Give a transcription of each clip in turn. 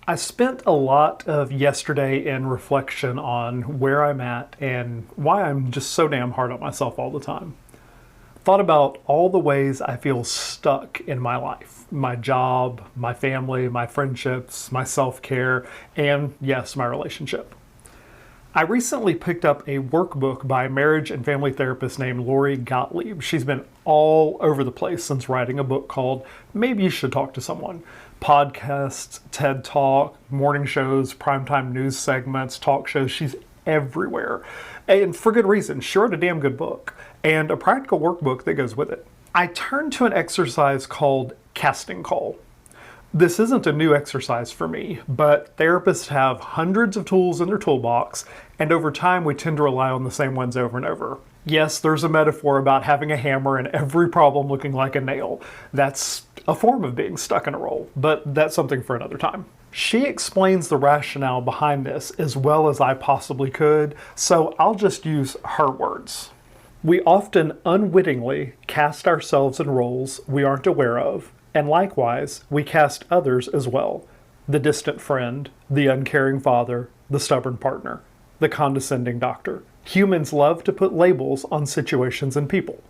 I spent a lot of yesterday in reflection on where I'm at and why I'm just so damn hard on myself all the time. Thought about all the ways I feel stuck in my life, my job, my family, my friendships, my self-care, and yes, my relationship. I recently picked up a workbook by a marriage and family therapist named Lori Gottlieb. She's been all over the place since writing a book called Maybe You Should Talk to Someone. Podcasts, TED Talk, morning shows, primetime news segments, talk shows. She's everywhere. And for good reason. She wrote a damn good book and a practical workbook that goes with it. I turned to an exercise called casting call. This isn't a new exercise for me, but therapists have hundreds of tools in their toolbox, and over time we tend to rely on the same ones over and over. Yes, there's a metaphor about having a hammer and every problem looking like a nail. That's a form of being stuck in a role, but that's something for another time. She explains the rationale behind this as well as I possibly could, so I'll just use her words. We often unwittingly cast ourselves in roles we aren't aware of, and likewise, we cast others as well. The distant friend, the uncaring father, the stubborn partner, the condescending doctor. Humans love to put labels on situations and people.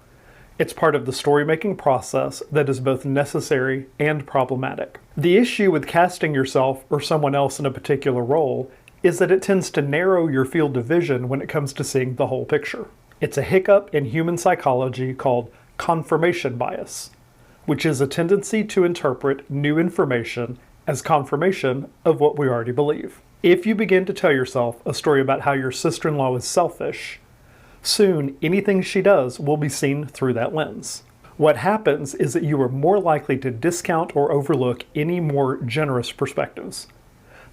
It's part of the story-making process that is both necessary and problematic. The issue with casting yourself or someone else in a particular role is that it tends to narrow your field of vision when it comes to seeing the whole picture. It's a hiccup in human psychology called confirmation bias, which is a tendency to interpret new information as confirmation of what we already believe. If you begin to tell yourself a story about how your sister-in-law is selfish, soon anything she does will be seen through that lens. What happens is that you are more likely to discount or overlook any more generous perspectives.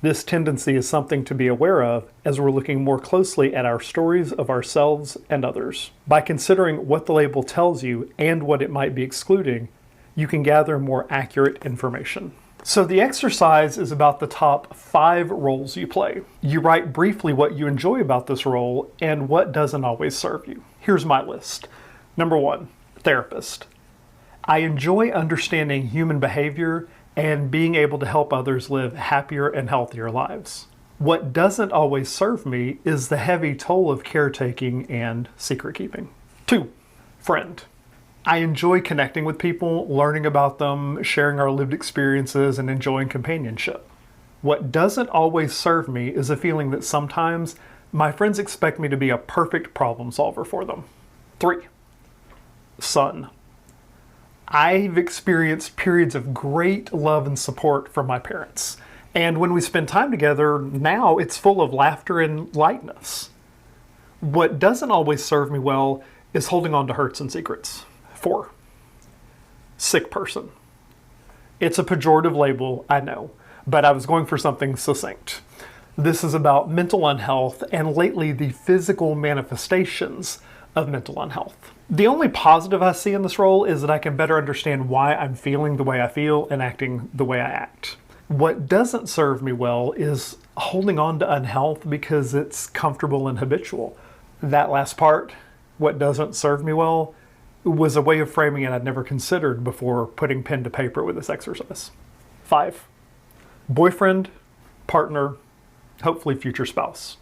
This tendency is something to be aware of as we're looking more closely at our stories of ourselves and others. By considering what the label tells you and what it might be excluding, you can gather more accurate information. So the exercise is about the top 5 roles you play. You write briefly what you enjoy about this role and what doesn't always serve you. Here's my list. Number 1, therapist. I enjoy understanding human behavior and being able to help others live happier and healthier lives. What doesn't always serve me is the heavy toll of caretaking and secret keeping. 2, friend. I enjoy connecting with people, learning about them, sharing our lived experiences, and enjoying companionship. What doesn't always serve me is a feeling that sometimes my friends expect me to be a perfect problem solver for them. 3, son. I've experienced periods of great love and support from my parents. And when we spend time together, now it's full of laughter and lightness. What doesn't always serve me well is holding on to hurts and secrets. 4, sick person. It's a pejorative label, I know, but I was going for something succinct. This is about mental unhealth and lately the physical manifestations of mental unhealth. The only positive I see in this role is that I can better understand why I'm feeling the way I feel and acting the way I act. What doesn't serve me well is holding on to unhealth because it's comfortable and habitual. That last part, what doesn't serve me well, was a way of framing it I'd never considered before putting pen to paper with this exercise. 5, boyfriend, partner, hopefully future spouse.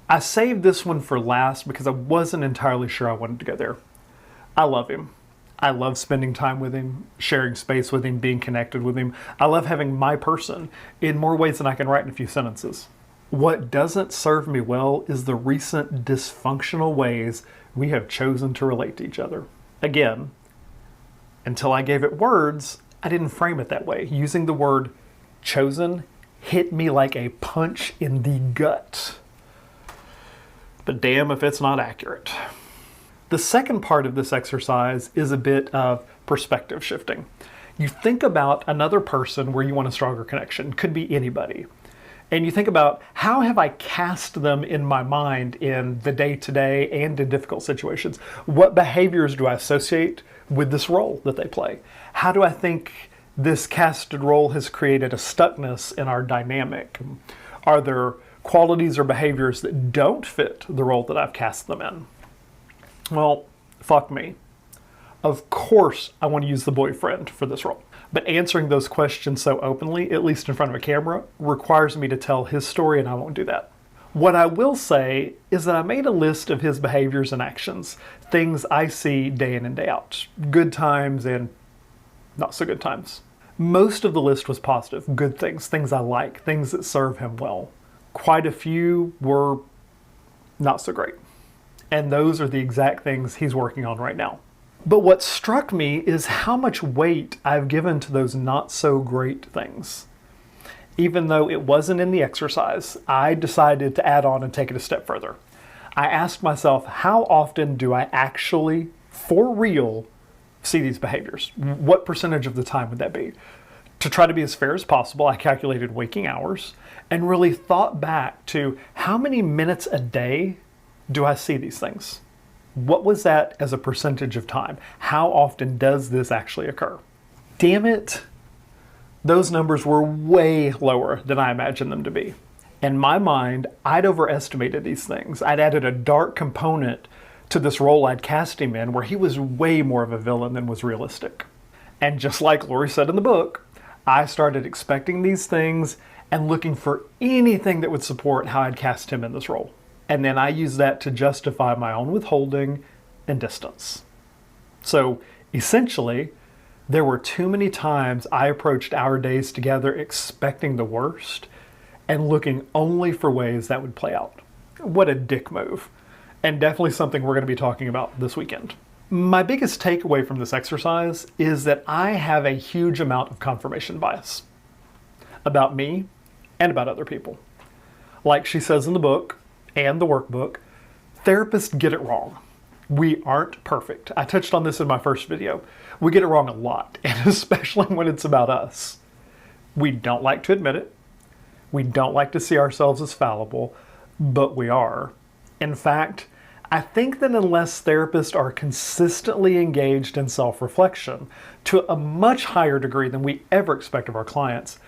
I saved this one for last because I wasn't entirely sure I wanted to go there. I love him. I love spending time with him, sharing space with him, being connected with him. I love having my person in more ways than I can write in a few sentences. What doesn't serve me well is the recent dysfunctional ways we have chosen to relate to each other. Again, until I gave it words, I didn't frame it that way. Using the word chosen hit me like a punch in the gut. But damn if it's not accurate. The second part of this exercise is a bit of perspective shifting. You think about another person where you want a stronger connection. Could be anybody. And you think about, how have I cast them in my mind in the day-to-day and in difficult situations? What behaviors do I associate with this role that they play? How do I think this casted role has created a stuckness in our dynamic? Are there qualities or behaviors that don't fit the role that I've cast them in? Well, fuck me. Of course I want to use the boyfriend for this role. But answering those questions so openly, at least in front of a camera, requires me to tell his story, and I won't do that. What I will say is that I made a list of his behaviors and actions, things I see day in and day out, good times and not so good times. Most of the list was positive, good things, things I like, things that serve him well. Quite a few were not so great. And those are the exact things he's working on right now. But what struck me is how much weight I've given to those not so great things. Even though it wasn't in the exercise, I decided to add on and take it a step further. I asked myself, how often do I actually, for real, see these behaviors? What percentage of the time would that be? To try to be as fair as possible, I calculated waking hours and really thought back to how many minutes a day do I see these things? What was that as a percentage of time? How often does this actually occur? Damn it, those numbers were way lower than I imagined them to be. In my mind, I'd overestimated these things. I'd added a dark component to this role I'd cast him in where he was way more of a villain than was realistic. And just like Lori said in the book, I started expecting these things and looking for anything that would support how I'd cast him in this role. And then I used that to justify my own withholding and distance. So essentially, there were too many times I approached our days together expecting the worst and looking only for ways that would play out. What a dick move. And definitely something we're going to be talking about this weekend. My biggest takeaway from this exercise is that I have a huge amount of confirmation bias about me and about other people. Like she says in the book and the workbook, therapists get it wrong. We aren't perfect. I touched on this in my first video. We get it wrong a lot, and especially when it's about us. We don't like to admit it. We don't like to see ourselves as fallible, but we are. In fact, I think that unless therapists are consistently engaged in self-reflection to a much higher degree than we ever expect of our clients,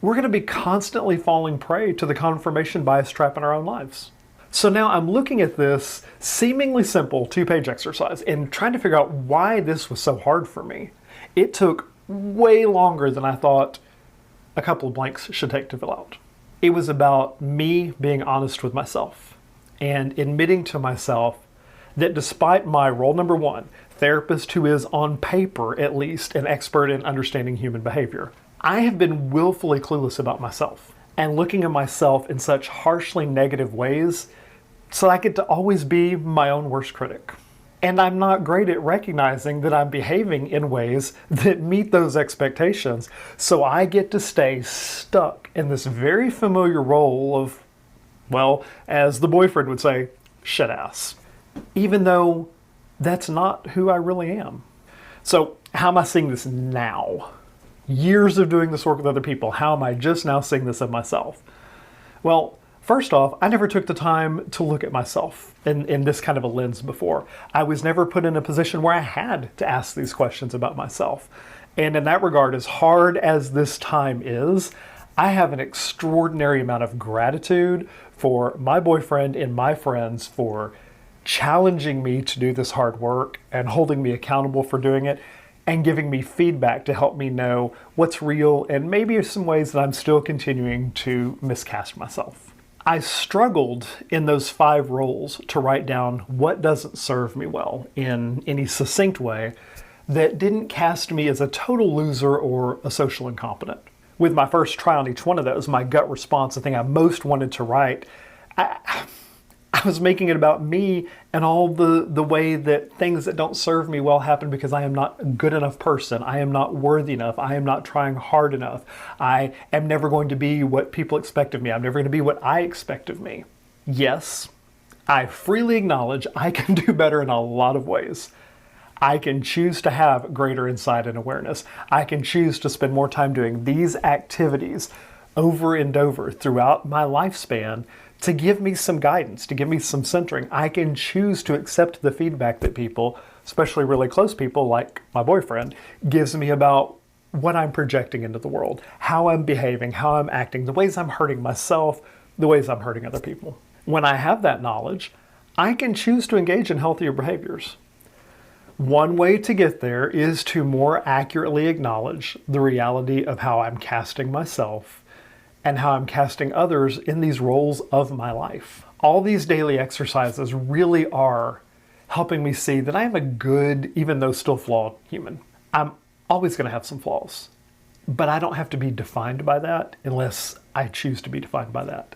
we're going to be constantly falling prey to the confirmation bias trap in our own lives. So now I'm looking at this seemingly simple 2-page exercise and trying to figure out why this was so hard for me. It took way longer than I thought a couple of blanks should take to fill out. It was about me being honest with myself and admitting to myself that despite my role number 1, therapist who is on paper at least an expert in understanding human behavior, I have been willfully clueless about myself and looking at myself in such harshly negative ways so I get to always be my own worst critic. And I'm not great at recognizing that I'm behaving in ways that meet those expectations, so I get to stay stuck in this very familiar role of, well, as the boyfriend would say, shit ass. Even though that's not who I really am. So how am I seeing this now? Years of doing this work with other people, how am I just now seeing this of myself? Well, first off, I never took the time to look at myself in this kind of a lens before. I was never put in a position where I had to ask these questions about myself. And in that regard, as hard as this time is, I have an extraordinary amount of gratitude for my boyfriend and my friends for challenging me to do this hard work and holding me accountable for doing it and giving me feedback to help me know what's real and maybe some ways that I'm still continuing to miscast myself. I struggled in those 5 roles to write down what doesn't serve me well in any succinct way that didn't cast me as a total loser or a social incompetent. With my first try on each one of those, my gut response, the thing I most wanted to write, I was making it about me and all the way that things that don't serve me well happen because I am not a good enough person. I am not worthy enough. I am not trying hard enough. I am never going to be what people expect of me. I'm never going to be what I expect of me. Yes, I freely acknowledge I can do better in a lot of ways. I can choose to have greater insight and awareness. I can choose to spend more time doing these activities over and over throughout my lifespan to give me some guidance, to give me some centering. I can choose to accept the feedback that people, especially really close people like my boyfriend, gives me about what I'm projecting into the world, how I'm behaving, how I'm acting, the ways I'm hurting myself, the ways I'm hurting other people. When I have that knowledge, I can choose to engage in healthier behaviors. One way to get there is to more accurately acknowledge the reality of how I'm casting myself and how I'm casting others in these roles of my life. All these daily exercises really are helping me see that I am a good, even though still flawed, human. I'm always going to have some flaws, but I don't have to be defined by that unless I choose to be defined by that.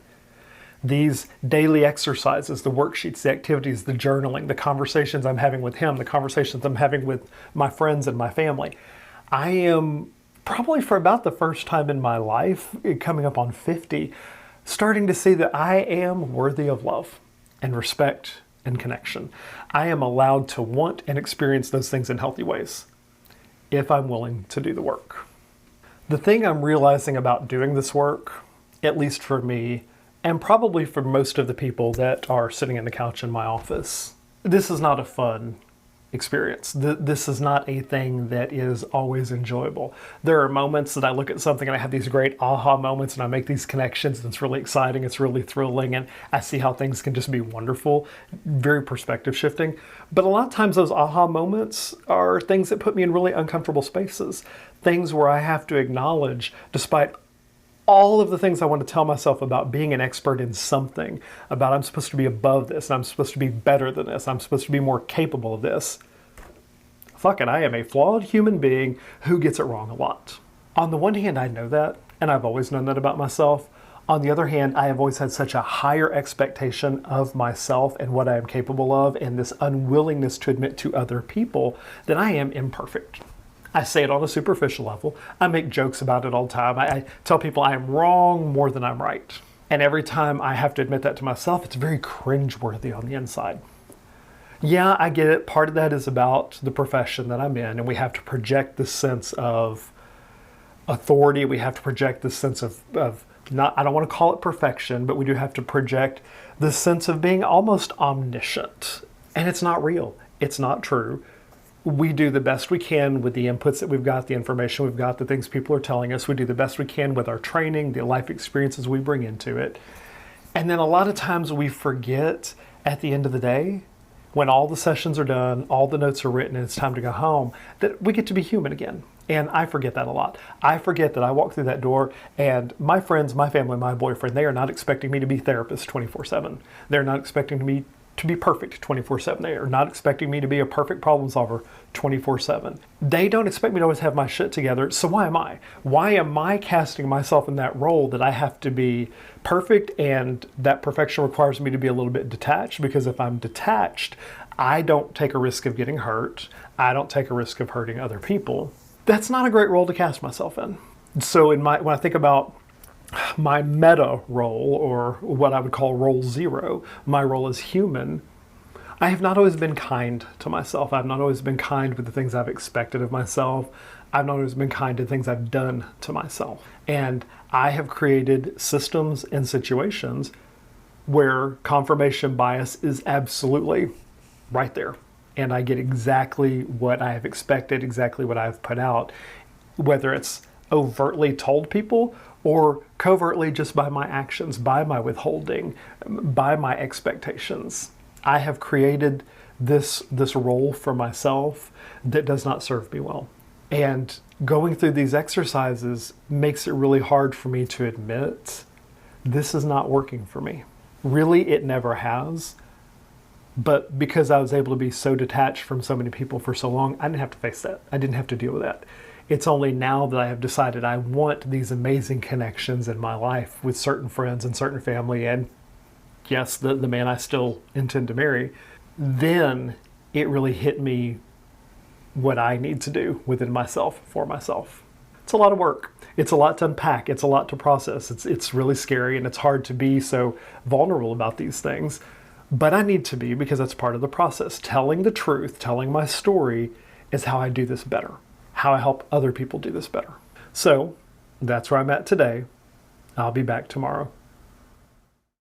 These daily exercises, the worksheets, the activities, the journaling, the conversations I'm having with him, the conversations I'm having with my friends and my family, I am probably for about the first time in my life, coming up on 50, starting to see that I am worthy of love and respect and connection. I am allowed to want and experience those things in healthy ways if I'm willing to do the work. The thing I'm realizing about doing this work, at least for me, and probably for most of the people that are sitting in the couch in my office, this is not a fun experience. This is not a thing that is always enjoyable. There are moments that I look at something and I have these great aha moments and I make these connections and it's really exciting, it's really thrilling, and I see how things can just be wonderful, very perspective shifting. But a lot of times those aha moments are things that put me in really uncomfortable spaces, things where I have to acknowledge, despite all of the things I want to tell myself about being an expert in something, about I'm supposed to be above this, and I'm supposed to be better than this, I'm supposed to be more capable of this. Fuck it, I am a flawed human being who gets it wrong a lot. On the one hand, I know that, and I've always known that about myself. On the other hand, I have always had such a higher expectation of myself and what I am capable of, and this unwillingness to admit to other people that I am imperfect. I say it on a superficial level. I make jokes about it all the time. I tell people I am wrong more than I'm right. And every time I have to admit that to myself, it's very cringeworthy on the inside. Yeah, I get it. Part of that is about the profession that I'm in, and we have to project this sense of authority. We have to project this sense of not, I don't want to call it perfection, but we do have to project this sense of being almost omniscient. And it's not real. It's not true. We do the best we can with the inputs that we've got, the information we've got, the things people are telling us. We do the best we can with our training, the life experiences we bring into it. And then a lot of times we forget at the end of the day, when all the sessions are done, all the notes are written, and it's time to go home, that we get to be human again. And I forget that a lot. I forget that I walk through that door and my friends, my family, my boyfriend, they are not expecting me to be therapist 24/7. They're not expecting me to be perfect 24/7. They are not expecting me to be a perfect problem solver 24/7. They don't expect me to always have my shit together. So why am I? Why am I casting myself in that role that I have to be perfect, and that perfection requires me to be a little bit detached? Because if I'm detached, I don't take a risk of getting hurt. I don't take a risk of hurting other people. That's not a great role to cast myself in. So when I think about my meta role, or what I would call role zero, my role as human, I have not always been kind to myself. I've not always been kind with the things I've expected of myself. I've not always been kind to things I've done to myself. And I have created systems and situations where confirmation bias is absolutely right there. And I get exactly what I have expected, exactly what I've put out, whether it's overtly told people or covertly just by my actions, by my withholding, by my expectations. I have created this role for myself that does not serve me well. And going through these exercises makes it really hard for me to admit this is not working for me. Really, it never has. But because I was able to be so detached from so many people for so long, I didn't have to face that. I didn't have to deal with that. It's only now that I have decided I want these amazing connections in my life with certain friends and certain family, and yes, the man I still intend to marry, then it really hit me what I need to do within myself, for myself. It's a lot of work. It's a lot to unpack. It's a lot to process. It's really scary, and it's hard to be so vulnerable about these things. But I need to be, because that's part of the process. Telling the truth, telling my story is how I do this better, how I help other people do this better. So that's where I'm at today. I'll be back tomorrow.